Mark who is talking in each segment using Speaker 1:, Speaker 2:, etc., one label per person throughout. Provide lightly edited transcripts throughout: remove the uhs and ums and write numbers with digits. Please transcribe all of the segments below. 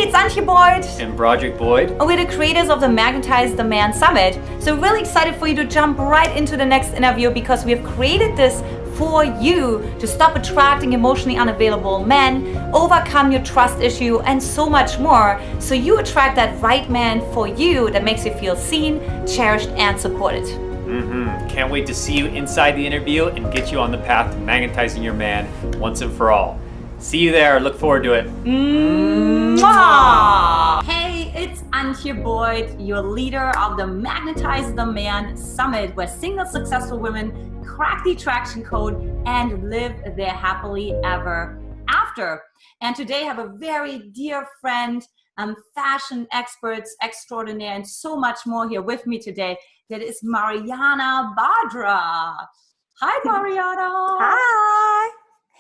Speaker 1: it's Antia Boyd
Speaker 2: and Boyd.
Speaker 1: And we're the creators of the Magnetize The Man Summit. So really excited for you to jump right into the next interview because we have created this for you to stop attracting emotionally unavailable men, overcome your trust issue, and so much more, so you attract that right man for you that makes you feel seen, cherished, and supported.
Speaker 2: Can't wait to see you inside the interview and get you on the path to magnetizing your man once and for all. See you there. Look forward to it.
Speaker 1: Mwah! Hey, it's Antia Boyd, your leader of the Magnetize The Man Summit, where single successful women crack the attraction code and live their happily ever after. And today I have a very dear friend, fashion experts extraordinaire, and so much more here with me today. That is Mariana Badra. Hi, Mariana.
Speaker 3: Hi.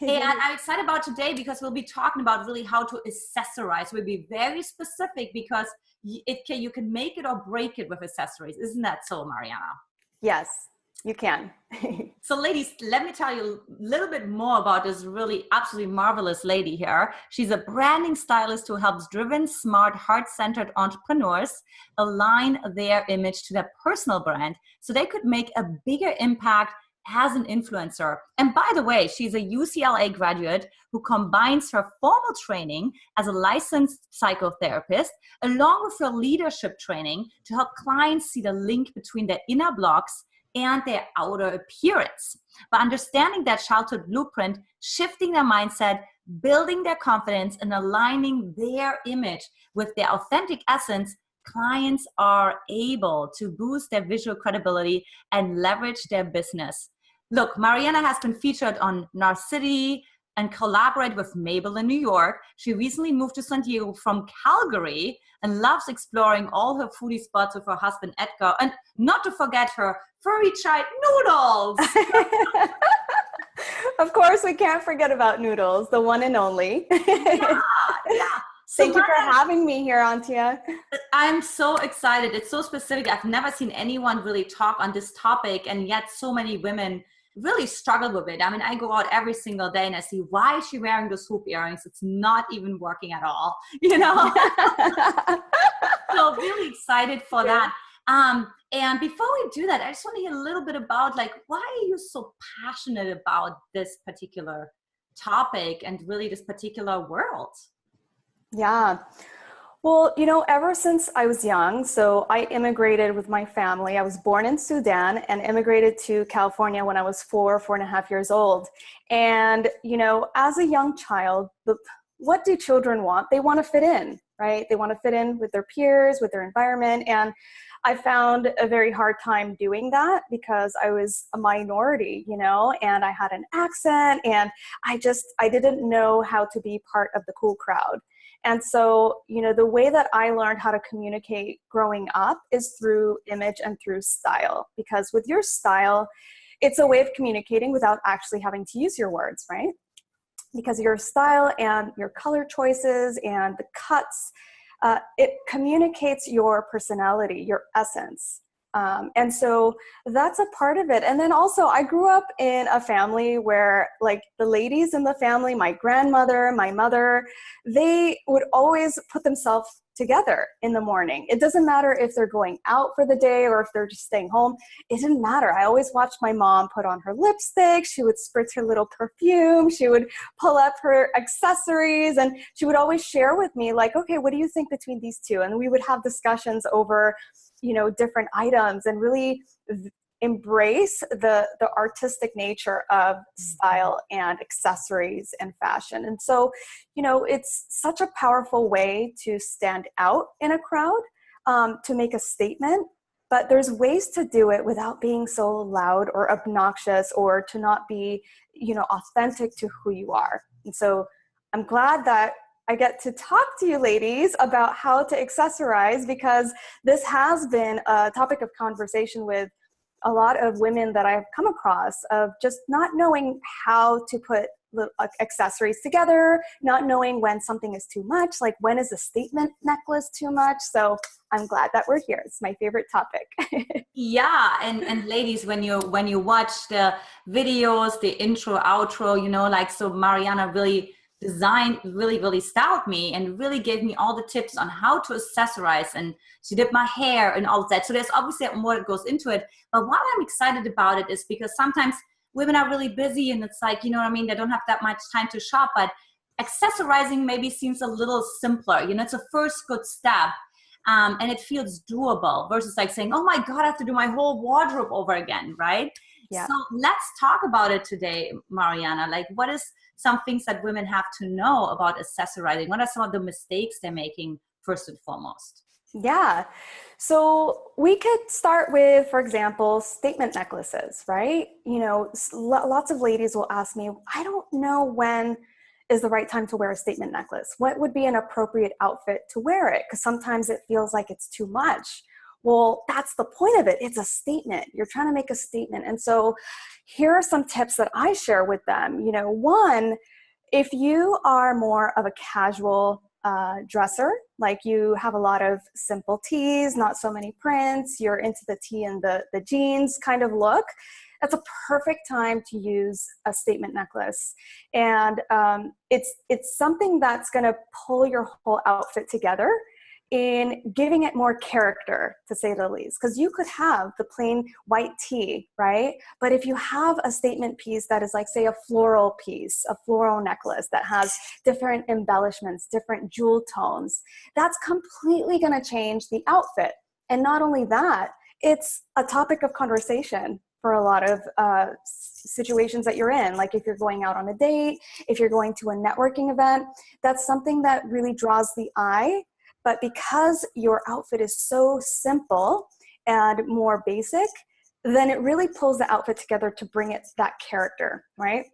Speaker 1: And I'm excited about today because we'll be talking about really how to accessorize. We'll be very specific because you can make it or break it with accessories. Isn't that so, Mariana?
Speaker 3: Yes, you can.
Speaker 1: So ladies, let me tell you a little bit more about this really absolutely marvelous lady here. She's a branding stylist who helps driven, smart, heart-centered entrepreneurs align their image to their personal brand so they could make a bigger impact as an influencer. And by the way, she's a UCLA graduate who combines her formal training as a licensed psychotherapist along with her leadership training to help clients see the link between their inner blocks and their outer appearance. By understanding that childhood blueprint, shifting their mindset, building their confidence, and aligning their image with their authentic essence, clients are able to boost their visual credibility and leverage their business. Look, Mariana has been featured on Narcity and collaborated with Mabel in New York. She recently moved to San Diego from Calgary and loves exploring all her foodie spots with her husband, Edgar. And not to forget her furry child, Noodles.
Speaker 3: Of course, we can't forget about Noodles, the one and only.
Speaker 1: Yeah. So
Speaker 3: Thank you for having me here, Antia.
Speaker 1: I'm so excited. It's so specific. I've never seen anyone really talk on this topic, and yet so many women really struggle with it. I mean, I go out every single day and I see, why is she wearing those hoop earrings? It's not even working at all, you know? So really excited for that. And before we do that, I just want to hear a little bit about, like, why are you so passionate about this particular topic and really this particular world?
Speaker 3: Yeah. Well, you know, ever since I was young, so I immigrated with my family. I was born in Sudan and immigrated to California when I was 4.5 years old. And, you know, as a young child, what do children want? They want to fit in, right? They want to fit in with their peers, with their environment. And I found a very hard time doing that because I was a minority, you know, and I had an accent and I didn't know how to be part of the cool crowd. And so, you know, the way that I learned how to communicate growing up is through image and through style, because with your style, it's a way of communicating without actually having to use your words, right? Because your style and your color choices and the cuts, it communicates your personality, your essence. And so that's a part of it. And then also I grew up in a family where, like, the ladies in the family, my grandmother, my mother, they would always put themselves together in the morning. It doesn't matter if they're going out for the day or if they're just staying home. It didn't matter. I always watched my mom put on her lipstick. She would spritz her little perfume. She would pull up her accessories, and she would always share with me, like, okay, what do you think between these two? And we would have discussions over, you know, different items and really embrace the artistic nature of style and accessories and fashion. And so, you know, it's such a powerful way to stand out in a crowd, to make a statement, but there's ways to do it without being so loud or obnoxious or to not be, you know, authentic to who you are. And so I'm glad that I get to talk to you ladies about how to accessorize, because this has been a topic of conversation with a lot of women that I've come across, of just not knowing how to put accessories together, not knowing when something is too much, like when is a statement necklace too much. So I'm glad that we're here. It's my favorite topic.
Speaker 1: Yeah, and ladies, when you watch the videos, the intro, outro, you know, like, so Mariana really design really, really styled me and really gave me all the tips on how to accessorize. And she did my hair and all of that. So there's obviously more that goes into it. But what I'm excited about it is because sometimes women are really busy and it's like, you know what I mean? They don't have that much time to shop, but accessorizing maybe seems a little simpler. You know, it's a first good step. And it feels doable versus like saying, oh my God, I have to do my whole wardrobe over again, right?
Speaker 3: Yeah.
Speaker 1: So let's talk about it today, Mariana. Like, what is some things that women have to know about accessorizing? What are some of the mistakes they're making first and foremost?
Speaker 3: Yeah. So we could start with, for example, statement necklaces, right? You know, lots of ladies will ask me, I don't know when is the right time to wear a statement necklace. What would be an appropriate outfit to wear it? Because sometimes it feels like it's too much. Well, that's the point of it. It's a statement. You're trying to make a statement. And so here are some tips that I share with them. You know, one, if you are more of a casual dresser, like you have a lot of simple tees, not so many prints, you're into the tee and the jeans kind of look, that's a perfect time to use a statement necklace. And it's something that's going to pull your whole outfit together in giving it more character, to say the least. Because you could have the plain white tee, right? But if you have a statement piece that is like, say, a floral piece, a floral necklace that has different embellishments, different jewel tones, that's completely going to change the outfit. And not only that, it's a topic of conversation for a lot of situations that you're in. Like if you're going out on a date, if you're going to a networking event, that's something that really draws the eye. But because your outfit is so simple and more basic, then it really pulls the outfit together to bring it that character, right?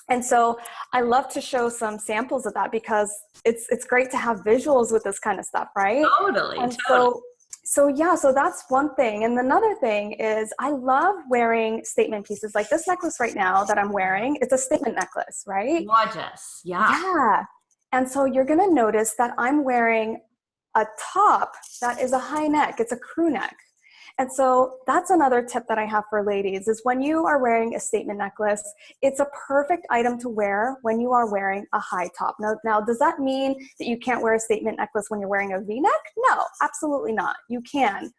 Speaker 3: And so I love to show some samples of that because it's great to have visuals with this kind of stuff, right?
Speaker 1: Totally.
Speaker 3: And so that's one thing. And another thing is I love wearing statement pieces like this necklace right now that I'm wearing. It's a statement necklace, right?
Speaker 1: Gorgeous. Yeah.
Speaker 3: Yeah. And so you're going to notice that I'm wearing a top that is a high neck. It's a crew neck. And so that's another tip that I have for ladies is when you are wearing a statement necklace, it's a perfect item to wear when you are wearing a high top. Now, does that mean that you can't wear a statement necklace when you're wearing a V-neck? No, absolutely not. You can.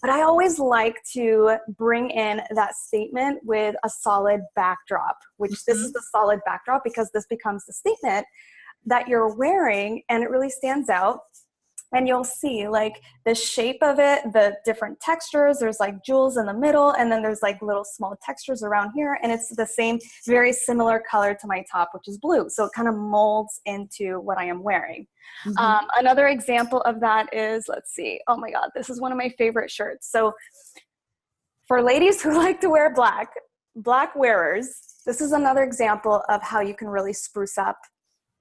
Speaker 3: But I always like to bring in that statement with a solid backdrop, which this is the solid backdrop because this becomes the statement that you're wearing and it really stands out. And you'll see like the shape of it, the different textures, there's like jewels in the middle, and then there's like little small textures around here. And it's the same, very similar color to my top, which is blue. So it kind of molds into what I am wearing. Another example of that is, let's see, oh my God, this is one of my favorite shirts. So for ladies who like to wear black wearers, this is another example of how you can really spruce up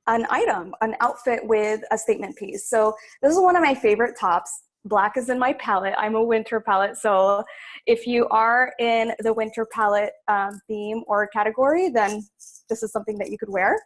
Speaker 3: an item, an outfit with a statement piece. So this is one of my favorite tops. Black is in my palette. I'm a winter palette. So if you are in the winter palette theme or category, then this is something that you could wear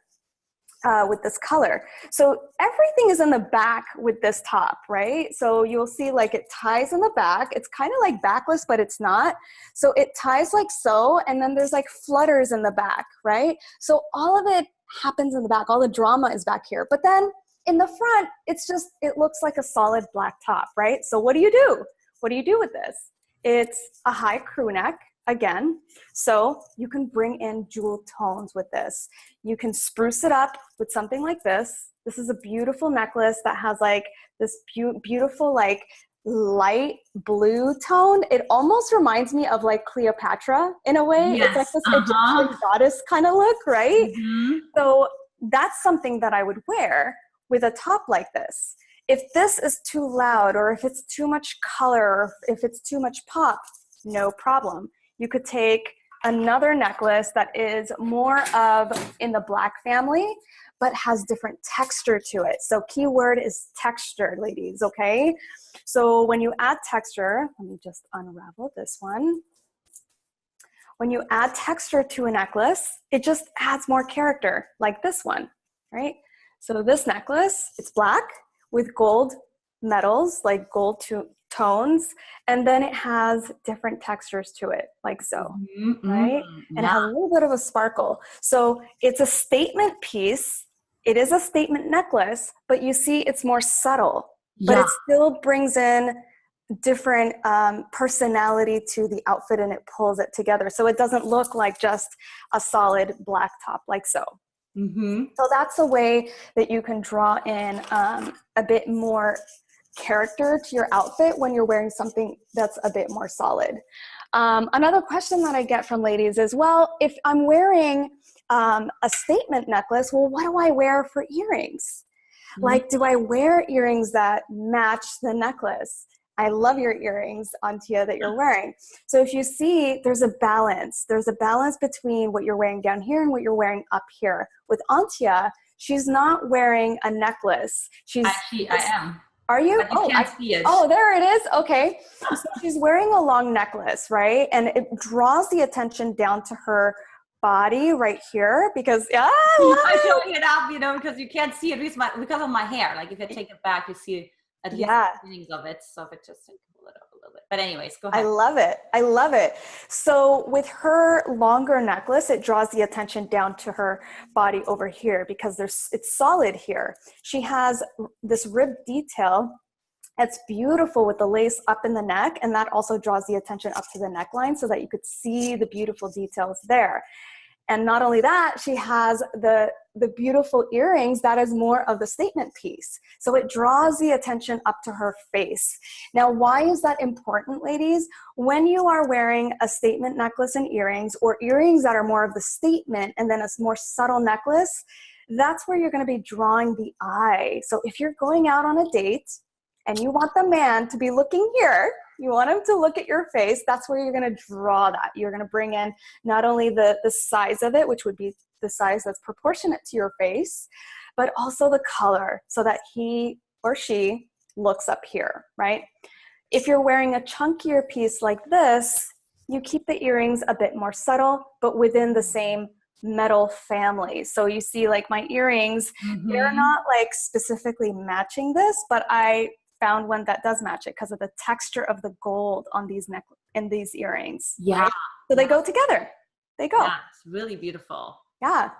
Speaker 3: with this color. So everything is in the back with this top, right? So you'll see like it ties in the back. It's kind of like backless, but it's not. So it ties like so, and then there's like flutters in the back, right? So all of it happens in the back. All the drama is back here. But then in the front, it looks like a solid black top, right? So what do you do? What do you do with this? It's a high crew neck again. So you can bring in jewel tones with this. You can spruce it up with something like this. This is a beautiful necklace that has like this beautiful like light blue tone. It almost reminds me of like Cleopatra in a way.
Speaker 1: Yes.
Speaker 3: It's like this Egyptian goddess kind of look, right? So that's something that I would wear with a top like this. If this is too loud or if it's too much color or if it's too much pop, no problem. You could take another necklace that is more of in the black family, but has different texture to it. So keyword is texture, ladies, okay? So when you add texture, let me just unravel this one. When you add texture to a necklace, it just adds more character, like this one, right? So this necklace, it's black with gold metals, like gold tones, and then it has different textures to it, like so, right? And it has a little bit of a sparkle. So it's a statement piece It is a statement necklace, but you see it's more subtle, but
Speaker 1: Yeah.
Speaker 3: it still brings in different personality to the outfit, and it pulls it together. So it doesn't look like just a solid black top like so.
Speaker 1: Mm-hmm.
Speaker 3: So that's a way that you can draw in a bit more character to your outfit when you're wearing something that's a bit more solid. Another question that I get from ladies is, well, if I'm wearing a statement necklace, well, what do I wear for earrings? Like, do I wear earrings that match the necklace? I love your earrings, Antia, that you're wearing. So if you see, there's a balance. There's a balance between what you're wearing down here and what you're wearing up here. With Antia, she's not wearing a necklace.
Speaker 1: Actually, I am.
Speaker 3: Are you?
Speaker 1: But you can't see it.
Speaker 3: Oh, there it is. Okay. So she's wearing a long necklace, right? And it draws the attention down to her body right here because
Speaker 1: I'm showing it up, because you can't see it because of my hair. Like if you take it back, you see at least the beginnings of it. So if it just pull it up a little bit. But anyways, go ahead.
Speaker 3: I love it. So with her longer necklace, it draws the attention down to her body over here because it's solid here. She has this rib detail. It's beautiful with the lace up in the neck, and that also draws the attention up to the neckline so that you could see the beautiful details there. And not only that, she has the beautiful earrings that is more of the statement piece. So it draws the attention up to her face. Now, why is that important, ladies? When you are wearing a statement necklace and earrings, or earrings that are more of the statement and then a more subtle necklace, that's where you're going to be drawing the eye. So if you're going out on a date, and you want the man to be looking here, you want him to look at your face, that's where you're going to draw that. You're going to bring in not only the size of it, which would be the size that's proportionate to your face, but also the color so that he or she looks up here, right? If you're wearing a chunkier piece like this, you keep the earrings a bit more subtle, but within the same metal family. So you see like my earrings, they're not like specifically matching this, but I found one that does match it because of the texture of the gold on these these earrings.
Speaker 1: Yeah.
Speaker 3: Right? So they go together. They go.
Speaker 1: Yeah, it's really beautiful.
Speaker 3: Yeah.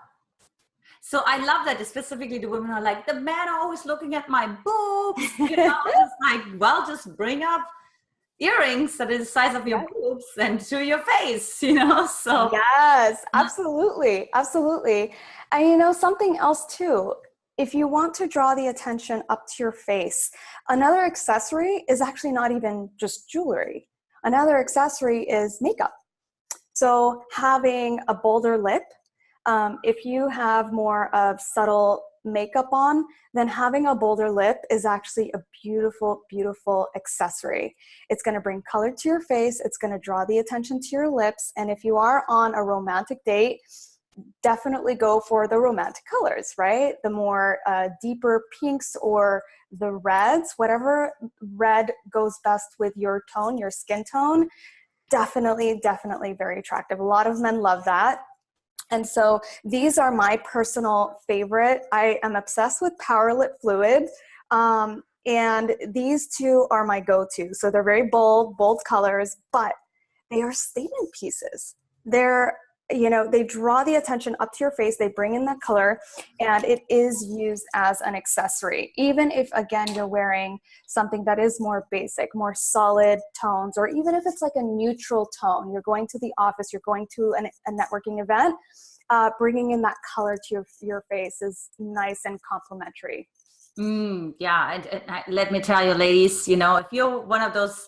Speaker 1: So I love that specifically the women are like, the men are always looking at my boobs. It's like, well, just bring up earrings that is the size of your boobs and to your face, so.
Speaker 3: Yes, absolutely. Absolutely. And something else too, if you want to draw the attention up to your face, another accessory is actually not even just jewelry. Another accessory is makeup. So having a bolder lip, if you have more of subtle makeup on, then having a bolder lip is actually a beautiful, beautiful accessory. It's going to bring color to your face. It's going to draw the attention to your lips. And if you are on a romantic date, definitely go for the romantic colors, right? The more deeper pinks or the reds, whatever red goes best with your tone, your skin tone, definitely, definitely very attractive. A lot of men love that. And so these are my personal favorite. I am obsessed with Power Lip Fluid. And these two are my go-to. So they're very bold colors, but they are statement pieces. They draw the attention up to your face, they bring in that color, and it is used as an accessory. Even if, again, you're wearing something that is more basic, more solid tones, or even if it's like a neutral tone, you're going to the office, you're going to a networking event, bringing in that color to your face is nice and complimentary.
Speaker 1: Yeah, and let me tell you, ladies, if you're one of those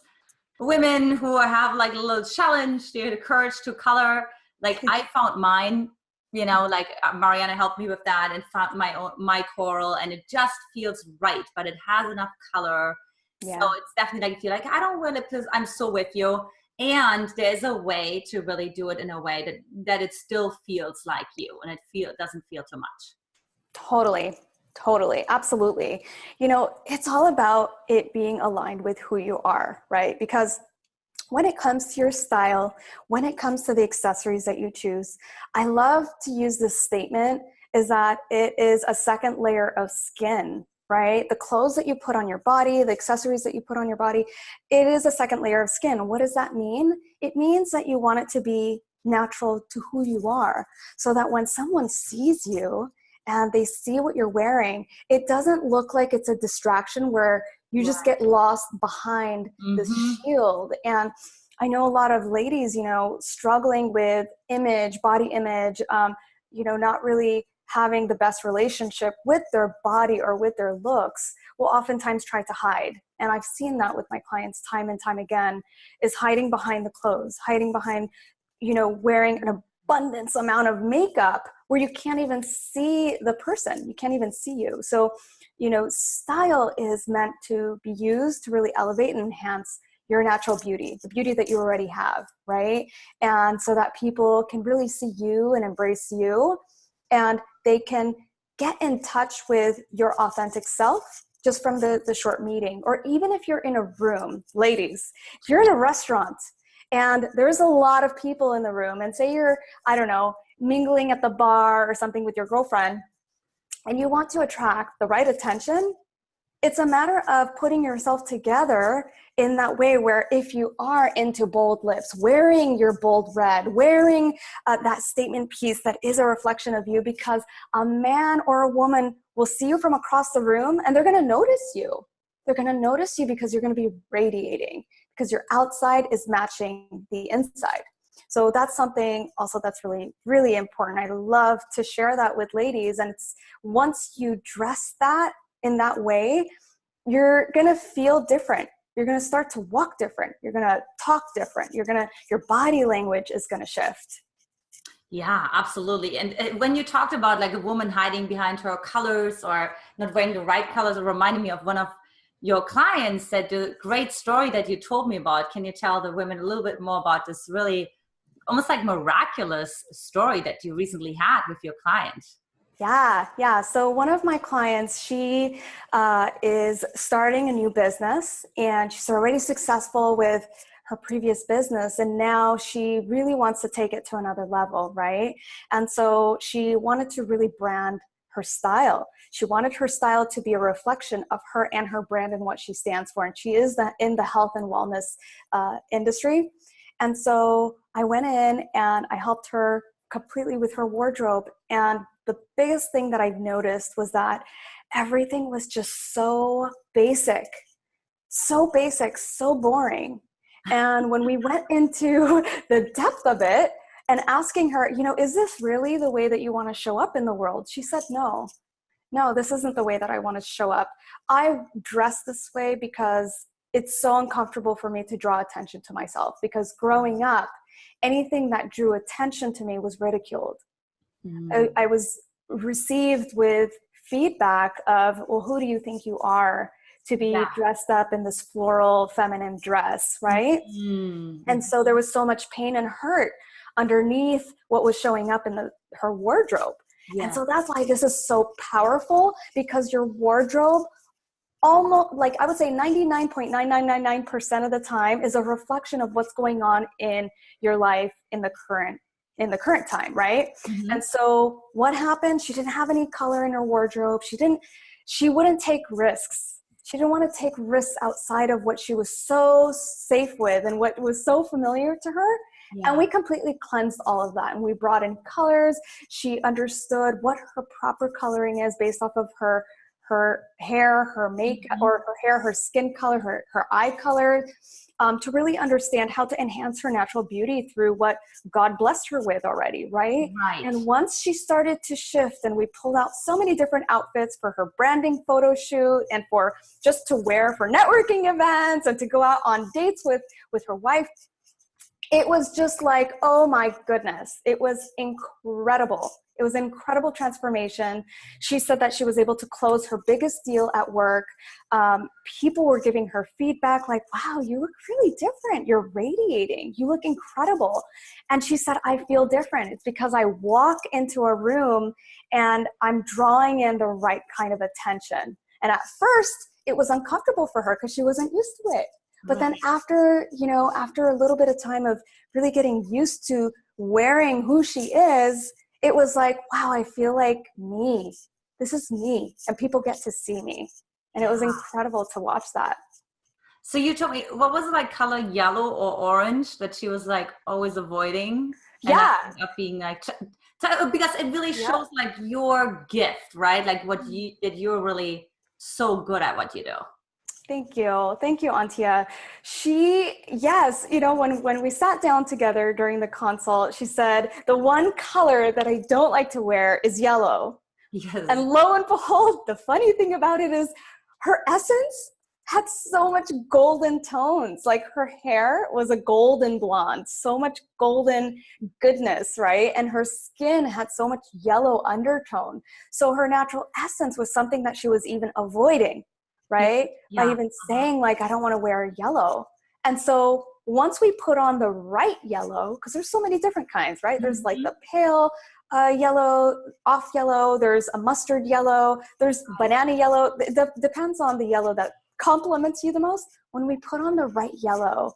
Speaker 1: women who have like a little challenge, the courage to color, like I found mine, like Mariana helped me with that and found my coral, and it just feels right, but it has enough color. Yeah. So it's definitely like, if you're like, I don't wear lip gloss, I'm so with you. And there's a way to really do it in a way that it still feels like you, and it doesn't feel too much. Totally. Absolutely. It's all about it being aligned with who you are, right? Because when it comes to your style, when it comes to the accessories that you choose, I love to use this statement is that it is a second layer of skin, right? The clothes that you put on your body, the accessories that you put on your body, it is a second layer of skin. What does that mean? It means that you want it to be natural to who you are, so that when someone sees you
Speaker 3: and they see what you're wearing, it doesn't look like it's a distraction where you just get lost behind this shield. And I know a lot of ladies, struggling with body image, not really having the best relationship with their body or with their looks, will oftentimes try to hide. And I've seen that with my clients time and time again, is hiding behind the clothes, hiding behind, wearing an abundance amount of makeup where you can't even see the person. You can't even see you. So, style is meant to be used to really elevate and enhance your natural beauty, the beauty that you already have, right? And so that people can really see you and embrace you, and they can get in touch with your authentic self just from the short meeting. Or even if you're in a room, ladies, if you're in a restaurant and there's a lot of people in the room, and say you're, I don't know, mingling at the bar or something with your girlfriend, and you want to attract the right attention, it's a matter of putting yourself together in that way where if you are into bold lips, wearing your bold red, wearing that statement piece that is a reflection of you, because a man or a woman will see you from across the room and they're going to notice you. They're going to notice you because you're going to be radiating, because your outside is matching the inside. So that's something also that's really, really important. I love to share that with ladies. And it's once you dress that in that way, you're going to feel different. You're going to start to walk different. You're going to talk different. Your body language is going to shift.
Speaker 1: Yeah, absolutely. And when you talked about like a woman hiding behind her colors or not wearing the right colors, it reminded me of one of your clients said the great story that you told me about. Can you tell the women a little bit more about this really almost like miraculous story that you recently had with your client?
Speaker 3: Yeah. So one of my clients, she is starting a new business, and she's already successful with her previous business. And now she really wants to take it to another level, right? And so she wanted to really brand her style. She wanted her style to be a reflection of her and her brand and what she stands for. And she is in the health and wellness industry. And so I went in and I helped her completely with her wardrobe. And the biggest thing that I've noticed was that everything was just so basic, so boring. And when we went into the depth of it and asking her, is this really the way that you want to show up in the world? She said, no, this isn't the way that I want to show up. I dress this way because it's so uncomfortable for me to draw attention to myself, because growing up, anything that drew attention to me was ridiculed. I was received with feedback of, well, who do you think you are to be dressed up in this floral feminine dress, right? And so there was so much pain and hurt underneath what was showing up in her wardrobe. And so that's why this is so powerful, because your wardrobe, almost like I would say 99.9999% of the time, is a reflection of what's going on in your life in the current time, right? And so what happened? She didn't have any color in her wardrobe. She wouldn't take risks. She didn't want to take risks outside of what she was so safe with and what was so familiar to her. And we completely cleansed all of that. And we brought in colors. She understood what her proper coloring is based off of her hair, her makeup, or her hair, her skin color, her eye color, to really understand how to enhance her natural beauty through what God blessed her with already, right? And once she started to shift, and we pulled out so many different outfits for her branding photo shoot and for just to wear for networking events and to go out on dates with her wife, it was just like, oh my goodness, it was incredible. It was an incredible transformation. She said that she was able to close her biggest deal at work. People were giving her feedback like, wow, you look really different. You're radiating. You look incredible. And she said, I feel different. It's because I walk into a room and I'm drawing in the right kind of attention. And at first, it was uncomfortable for her because she wasn't used to it. But then after a little bit of time of really getting used to wearing who she is, it was like, wow, I feel like me. This is me. And people get to see me. And it was incredible to watch that.
Speaker 1: So you told me, what was it, like color yellow or orange that she was like always avoiding? And that
Speaker 3: Yeah.
Speaker 1: ended up being like, because it really
Speaker 3: Yeah.
Speaker 1: shows like your gift, right? Like what you did, you're really so good at what you do.
Speaker 3: Thank you. Thank you, Antia. Yes, when we sat down together during the consult, she said, the one color that I don't like to wear is yellow.
Speaker 1: Yes.
Speaker 3: And lo and behold, the funny thing about it is her essence had so much golden tones. Like her hair was a golden blonde, so much golden goodness, right? And her skin had so much yellow undertone. So her natural essence was something that she was even avoiding, right?
Speaker 1: Yeah.
Speaker 3: By even saying like, I don't want to wear yellow. And so once we put on the right yellow, because there's so many different kinds, right? There's like the pale yellow, off yellow, there's a mustard yellow, there's banana yellow. It depends on the yellow that compliments you the most. When we put on the right yellow,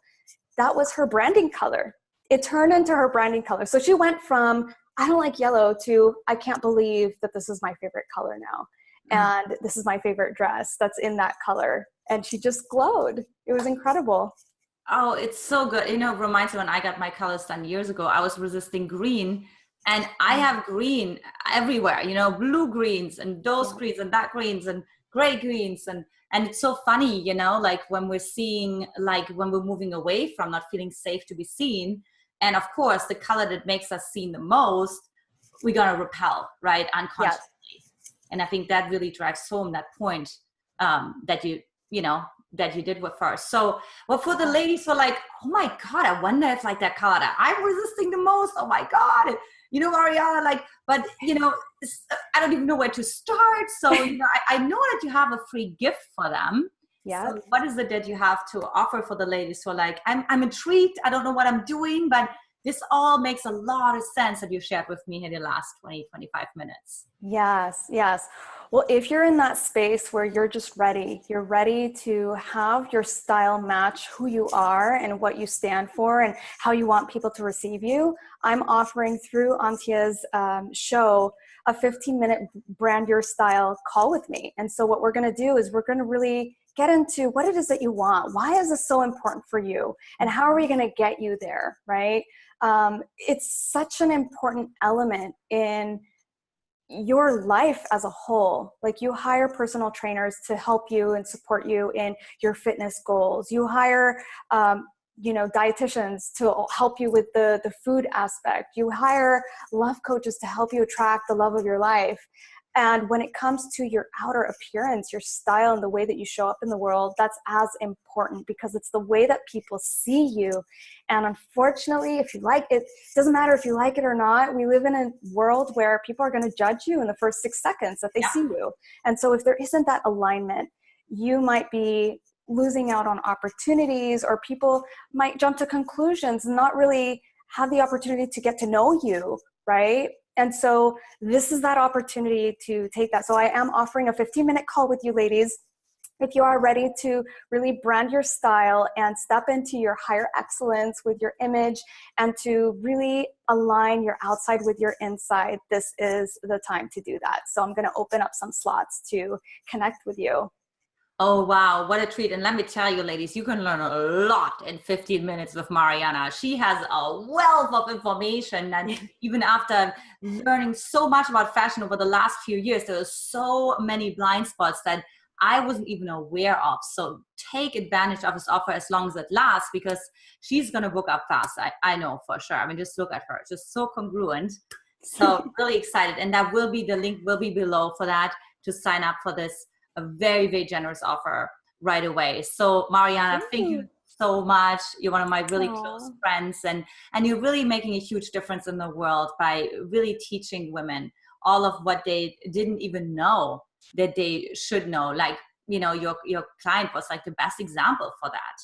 Speaker 3: that was her branding color. It turned into her branding color. So she went from, I don't like yellow, to, I can't believe that this is my favorite color now. And this is my favorite dress that's in that color. And she just glowed. It was incredible.
Speaker 1: Oh, it's so good. You know, it reminds me when I got my colors done years ago, I was resisting green, and I have green everywhere, you know, blue greens and those greens and that greens and gray greens. And it's so funny, you know, like when we're seeing, like when we're moving away from not feeling safe to be seen. And of course, the color that makes us seen the most, we're going to repel, right? Unconsciously. And I think that really drives home that point that that you did with her. So, well, for the ladies who are like, oh my God, I wonder if like that color that I'm resisting the most, oh my God, you know, Mariana, like, but you know, I don't even know where to start. So, you know, I know that you have a free gift for them.
Speaker 3: Yeah.
Speaker 1: So what is it that you have to offer for the ladies who are like, I'm intrigued, I don't know what I'm doing, but this all makes a lot of sense that you shared with me in the last 20-25 minutes.
Speaker 3: Yes. Well, if you're in that space where you're just ready, you're ready to have your style match who you are and what you stand for and how you want people to receive you, I'm offering through Antia's show a 15-minute brand your style call with me. And so what we're going to do is we're going to really get into what it is that you want. Why is this so important for you? And how are we going to get you there, right? It's such an important element in your life as a whole. Like you hire personal trainers to help you and support you in your fitness goals. You hire, dietitians to help you with the food aspect. You hire love coaches to help you attract the love of your life. And when it comes to your outer appearance, your style and the way that you show up in the world, that's as important because it's the way that people see you. And unfortunately, if you like it, doesn't matter if you like it or not, we live in a world where people are going to judge you in the first 6 seconds that they see you. And so if there isn't that alignment, you might be losing out on opportunities, or people might jump to conclusions and not really have the opportunity to get to know you, right? And so this is that opportunity to take that. So I am offering a 15-minute call with you ladies. If you are ready to really brand your style and step into your higher excellence with your image and to really align your outside with your inside, this is the time to do that. So I'm going to open up some slots to connect with you.
Speaker 1: Oh, wow. What a treat. And let me tell you, ladies, you can learn a lot in 15 minutes with Mariana. She has a wealth of information. And even after learning so much about fashion over the last few years, there are so many blind spots that I wasn't even aware of. So take advantage of this offer as long as it lasts, because she's going to book up fast. I know for sure. I mean, just look at her. Just so congruent. So really excited. And that will be, the link will be below for that, to sign up for this a very, very generous offer right away. So Mariana, thank you so much. You're one of my really close friends, and you're really making a huge difference in the world by really teaching women all of what they didn't even know that they should know. Like, you know, your client was like the best example for that.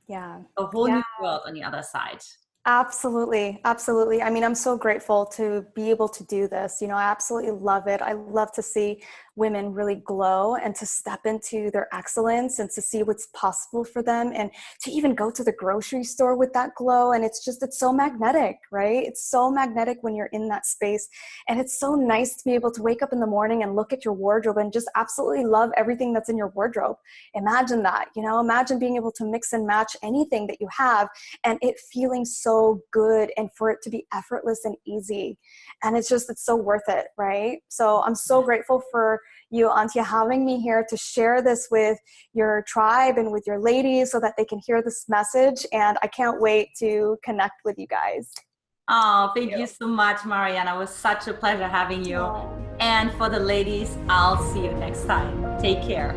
Speaker 3: Yeah.
Speaker 1: A whole new world on the other side.
Speaker 3: Absolutely. I mean, I'm so grateful to be able to do this. You know, I absolutely love it. I love to see women really glow and to step into their excellence and to see what's possible for them and to even go to the grocery store with that glow. And it's so magnetic, right? It's so magnetic when you're in that space. And it's so nice to be able to wake up in the morning and look at your wardrobe and just absolutely love everything that's in your wardrobe. Imagine that, imagine being able to mix and match anything that you have and it feeling so good and for it to be effortless and easy. And it's so worth it, right? So I'm so grateful for you, Antia, having me here to share this with your tribe and with your ladies so that they can hear this message. And I can't wait to connect with you guys.
Speaker 1: Oh, thank you so much, Mariana. It was such a pleasure having you.
Speaker 3: Oh.
Speaker 1: And for the ladies, I'll see you next time. Take care.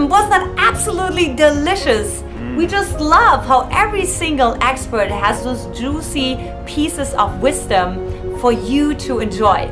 Speaker 1: Was that absolutely delicious? We just love how every single expert has those juicy pieces of wisdom for you to enjoy.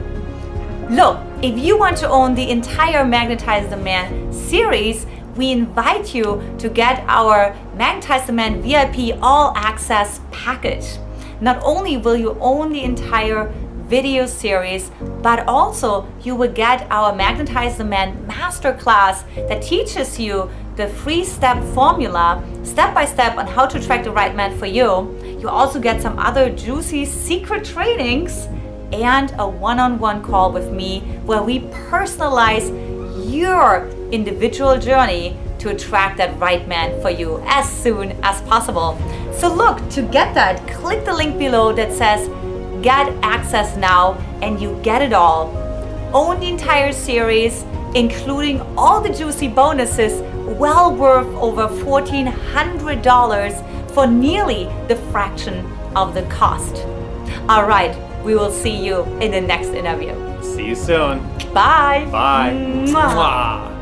Speaker 1: Look, if you want to own the entire Magnetize the Man series, we invite you to get our Magnetize the Man VIP All Access package. Not only will you own the entire video series, but also you will get our Magnetize the Man Masterclass that teaches you the 3-step formula, step by step on how to attract the right man for you. You also get some other juicy secret trainings and a one-on-one call with me where we personalize your individual journey to attract that right man for you as soon as possible. So look, to get that, click the link below that says get access now and you get it all. Own the entire series, including all the juicy bonuses, well worth over $1,400 for nearly the fraction of the cost. All right, we will see you in the next interview.
Speaker 2: See you soon.
Speaker 1: Bye.
Speaker 2: Bye.
Speaker 1: Mwah.
Speaker 2: Mwah.